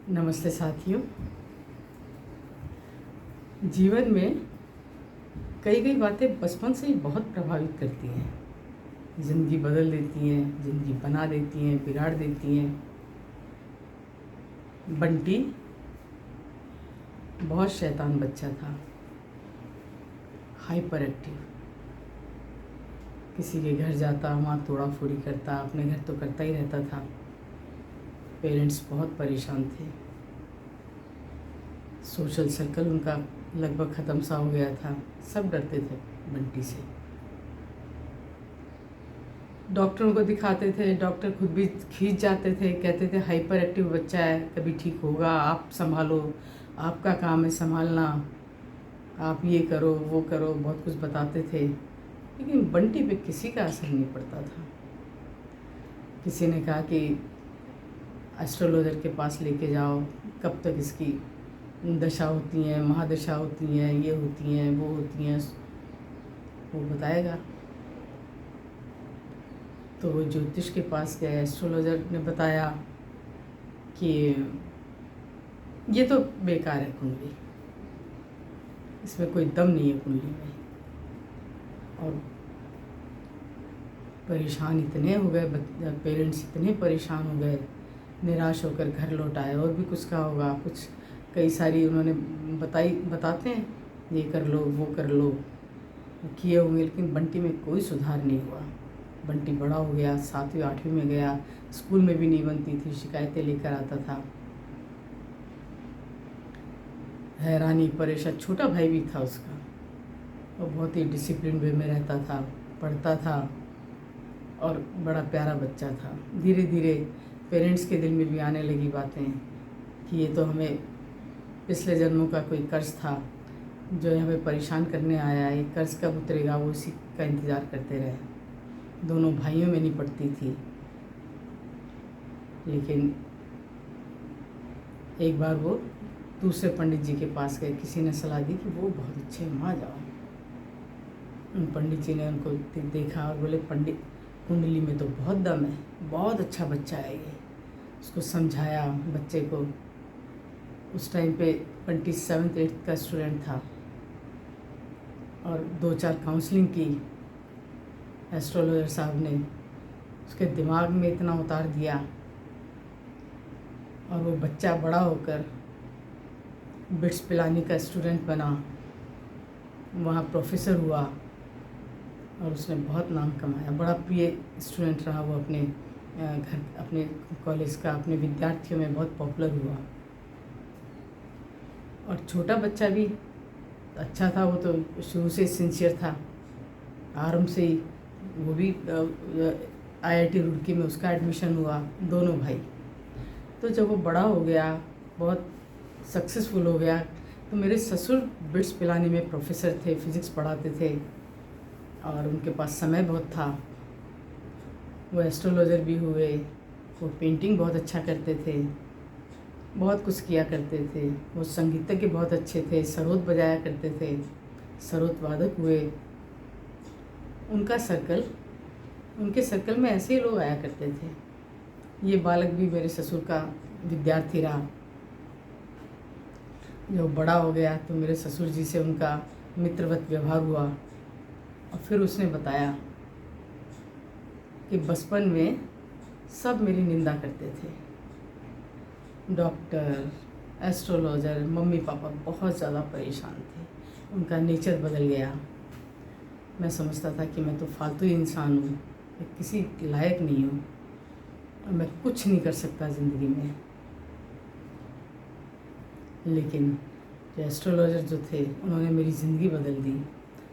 नमस्ते साथियों। जीवन में कई कई बातें बचपन से ही बहुत प्रभावित करती हैं। ज़िंदगी बदल देती हैं, ज़िंदगी बना देती हैं, बिगाड़ देती हैं। बंटी बहुत शैतान बच्चा था, हाइपर एक्टिव। किसी के घर जाता, वहाँ तोड़ा फोड़ी करता, अपने घर तो करता ही रहता था। पेरेंट्स बहुत परेशान थे। सोशल सर्कल उनका लगभग ख़त्म सा हो गया था। सब डरते थे बंटी से। डॉक्टरों को दिखाते थे, डॉक्टर खुद भी खींच जाते थे, कहते थे हाइपर एक्टिव बच्चा है, कभी ठीक होगा, आप संभालो, आपका काम है संभालना, आप ये करो वो करो, बहुत कुछ बताते थे। लेकिन बंटी पे किसी का असर नहीं पड़ता था। किसी ने कहा कि एस्ट्रोलॉजर के पास लेके जाओ, कब तक इसकी दशा होती हैं, महादशा होती हैं, ये होती हैं, वो होती हैं, वो बताएगा। तो वो ज्योतिष के पास गए। एस्ट्रोलॉजर ने बताया कि ये तो बेकार है कुंडली, इसमें कोई दम नहीं है कुंडली में। और परेशान इतने हो गए, पेरेंट्स इतने परेशान हो गए, निराश होकर घर लौट आए। और भी कुछ कहा होगा, कुछ कई सारी उन्होंने बताते हैं, ये कर लो वो कर लो, किए होंगे। लेकिन बंटी में कोई सुधार नहीं हुआ। बंटी बड़ा हो गया, 7वीं 8वीं में गया, स्कूल में भी नहीं बनती थी, शिकायतें लेकर आता था। हैरानी परेशान। छोटा भाई भी था उसका, वो बहुत ही डिसिप्लिन वे में रहता था, पढ़ता था और बड़ा प्यारा बच्चा था। धीरे धीरे पेरेंट्स के दिल में भी आने लगी बातें कि ये तो हमें पिछले जन्मों का कोई कर्ज था जो हमें परेशान करने आया है, ये कर्ज कब उतरेगा, वो उसी का इंतज़ार करते रहे। दोनों भाइयों में नहीं पड़ती थी। लेकिन एक बार वो दूसरे पंडित जी के पास गए। किसी ने सलाह दी कि वो बहुत अच्छे, वहाँ जाओ। उन पंडित जी ने उनको देखा और बोले, पंडित कुंडली में तो बहुत दम है, बहुत अच्छा बच्चा है ये। उसको समझाया बच्चे को। उस टाइम पे बंटी 7th 8th का स्टूडेंट था और 2-4 काउंसलिंग की। एस्ट्रोलॉजर साहब ने उसके दिमाग में इतना उतार दिया और वो बच्चा बड़ा होकर बिट्स पिलानी का स्टूडेंट बना, वहाँ प्रोफेसर हुआ और उसने बहुत नाम कमाया। बड़ा प्रिय स्टूडेंट रहा वो अपने घर, अपने कॉलेज का, अपने विद्यार्थियों में बहुत पॉपुलर हुआ। और छोटा बच्चा भी अच्छा था, वो तो शुरू से सिंसियर था, आरंभ से ही। वो भी IIT रुड़की में उसका एडमिशन हुआ, दोनों भाई। तो जब वो बड़ा हो गया, बहुत सक्सेसफुल हो गया, तो मेरे ससुर बिट्स पिलानी में प्रोफेसर थे, फिज़िक्स पढ़ाते थे और उनके पास समय बहुत था। वो एस्ट्रोलॉजर भी हुए, वो पेंटिंग बहुत अच्छा करते थे, बहुत कुछ किया करते थे। वो संगीतज्ञ बहुत अच्छे थे, सरोद बजाया करते थे, सरोद वादक हुए। उनके सर्कल में ऐसे ही लोग आया करते थे। ये बालक भी मेरे ससुर का विद्यार्थी रहा। जब बड़ा हो गया तो मेरे ससुर जी से उनका मित्रवत व्यवहार हुआ। और फिर उसने बताया कि बचपन में सब मेरी निंदा करते थे। डॉक्टर, एस्ट्रोलॉजर, मम्मी पापा बहुत ज़्यादा परेशान थे। उनका नेचर बदल गया। मैं समझता था कि मैं तो फालतू ही इंसान हूँ, मैं किसी लायक नहीं हूँ और मैं कुछ नहीं कर सकता ज़िंदगी में। लेकिन जो एस्ट्रोलॉजर जो थे, उन्होंने मेरी ज़िंदगी बदल दी।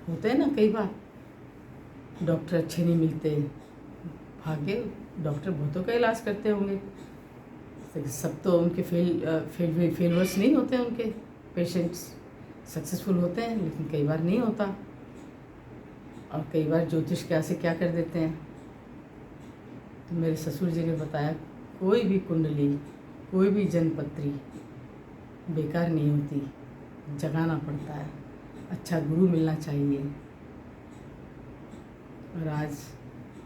होता है ना, कई बार डॉक्टर अच्छे नहीं मिलते, भाग्य डॉक्टर बहुतों का इलाज करते होंगे, सब तो उनके फेलवर्स नहीं होते। उनके पेशेंट्स सक्सेसफुल होते हैं, लेकिन कई बार नहीं होता। और कई बार ज्योतिष क्या से क्या कर देते हैं। तो मेरे ससुर जी ने बताया, कोई भी कुंडली, कोई भी जन्मपत्री बेकार नहीं होती, जगाना पड़ता है, अच्छा गुरु मिलना चाहिए। और आज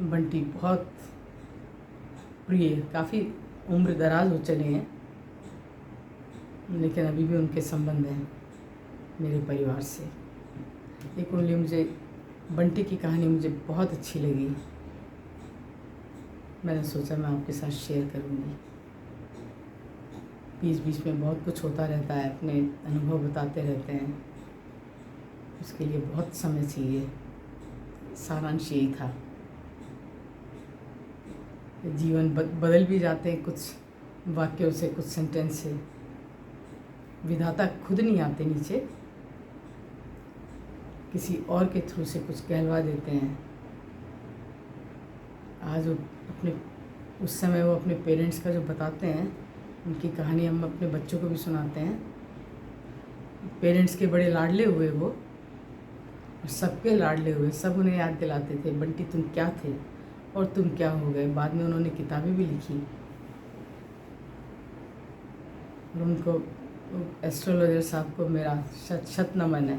बंटी बहुत प्रिय, काफ़ी उम्र दराज हो चले हैं, लेकिन अभी भी उनके संबंध हैं मेरे परिवार से। एक कुंडली मुझे बंटी की कहानी मुझे बहुत अच्छी लगी, मैंने सोचा मैं आपके साथ शेयर करूँगी। बीच बीच में बहुत कुछ होता रहता है, अपने अनुभव बताते रहते हैं, उसके लिए बहुत समय चाहिए। सारांश यही था, जीवन बदल भी जाते हैं कुछ वाक्यों से, कुछ सेंटेंस से। विधाता खुद नहीं आते नीचे, किसी और के थ्रू से कुछ कहलवा देते हैं। आज वो अपने उस समय वो अपने पेरेंट्स का जो बताते हैं, उनकी कहानी हम अपने बच्चों को भी सुनाते हैं। पेरेंट्स के बड़े लाडले हुए वो, और सबके लाडले हुए, सब उन्हें याद दिलाते थे, बंटी तुम क्या थे और तुम क्या हो गए। बाद में उन्होंने किताबें भी लिखी, और उनको एस्ट्रोलॉजर साहब को मेरा शत शत नमन है।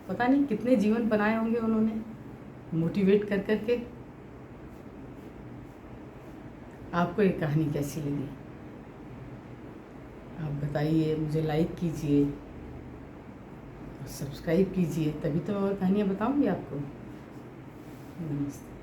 पता नहीं कितने जीवन बनाए होंगे उन्होंने मोटिवेट कर कर के। आपको ये कहानी कैसी लगी आप बताइए, मुझे लाइक कीजिए, सब्सक्राइब कीजिए, तभी तो और कहानियाँ बताऊंगी आपको। नमस्ते।